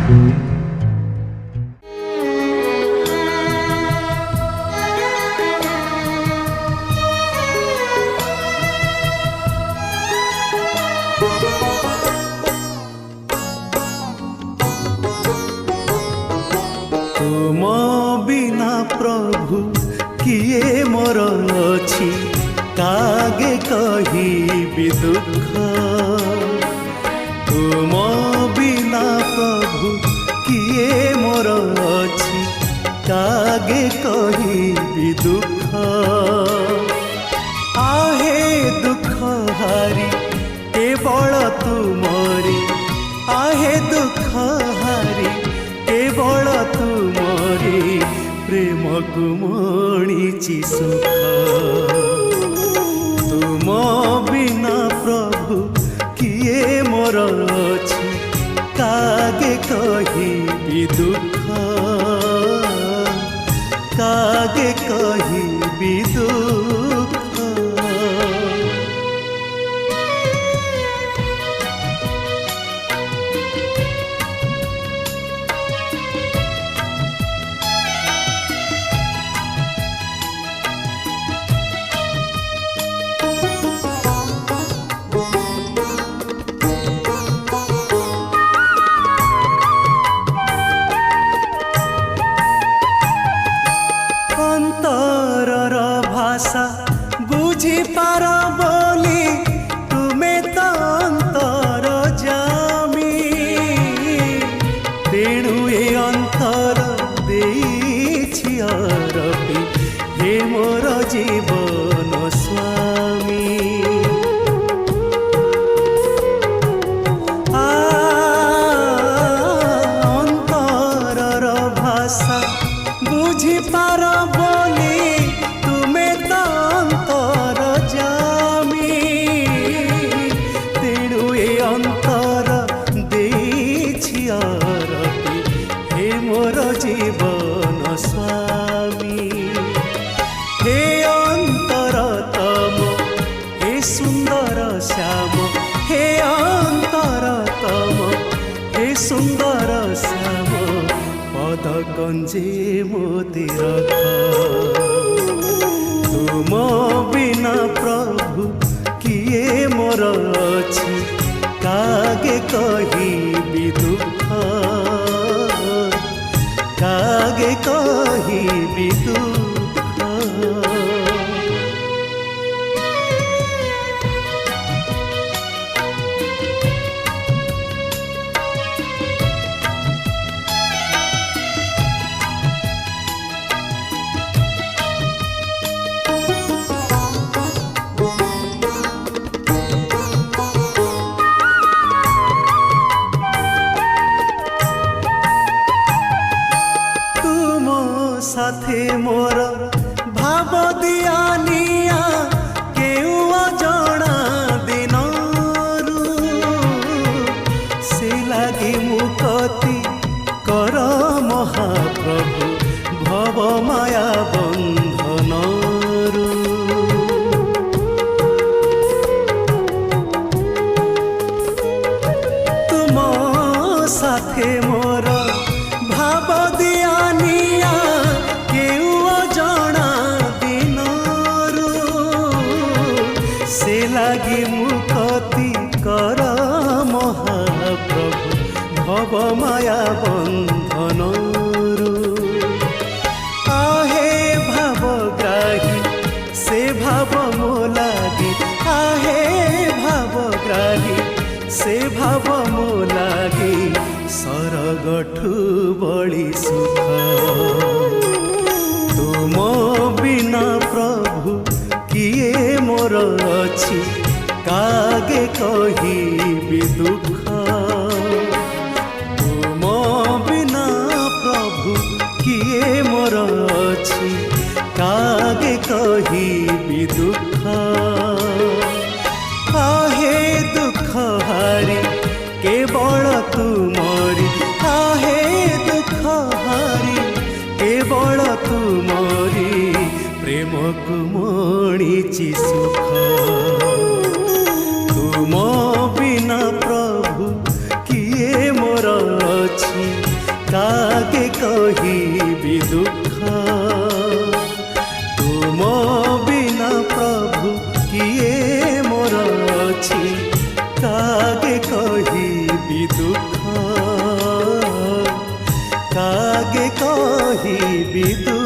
तुम बिना प्रभु किए मोर अछि कागे कहिबि दुख। तुम बिना प्रभु किए मोर अछि कागे कहिबि दुख। आहे दुख हारी केवल तुमरी, आहे दुख हारी केवल तुमरी प्रेम गुमणिची सुख। तुम बिना प्रभु किए मोर अछि कागे कहिबि दुख, कागे कहिबि दुख। अंतरर भाषा बुझी पार बोली तुमे तो अंतर जामी। तेणु ए अंतर देछि अरपी हे मोर जीवन स्वामी। अंतरर भाषा बुझी पार बोली तुमे तो अंतर जामी। तेणु ए अंतर देछि अरपी हे मोर जीवन स्वामी। हे अंतरतम हे सुंदर श्याम, हे अंतरतम हे सुंदर श्याम पद कंजे मोती रख। तुम बिना प्रभु किए मोर अछि कागे कहिबि दुख, कागे कहिबि दुख। साथे मोर भाव दिया निया केउ अजणा दिनरू। से लागी मुकति कर महाप्रभु भव माया बंधनरू। तुम साथे मोर भाव दिया निया केउ अजणा दिनरू। से लागी मुकति कर महाप्रभु भव माया बंधनरू। आहे भावग्राही से भाव मो लागी, आहे भावग्राही से भाव मो लागी सरगठु बड़ी सुख। तुम बिना प्रभु किए मोर अछि कागे कहिबि दुख। तुम बिना प्रभु किए मोर अछि कागे कहिबि दुख। आहे दुख हारी केवल तुमरी, आहे दुख हारी केवल तुमरी प्रेम गुमणिची सुख। तुम बिना प्रभु किए मोर अछि कागे कहिबी दुख तुम बिना प्रभु किए मोर अछि कागे कहिबी दुख कागे कहिबी दुख।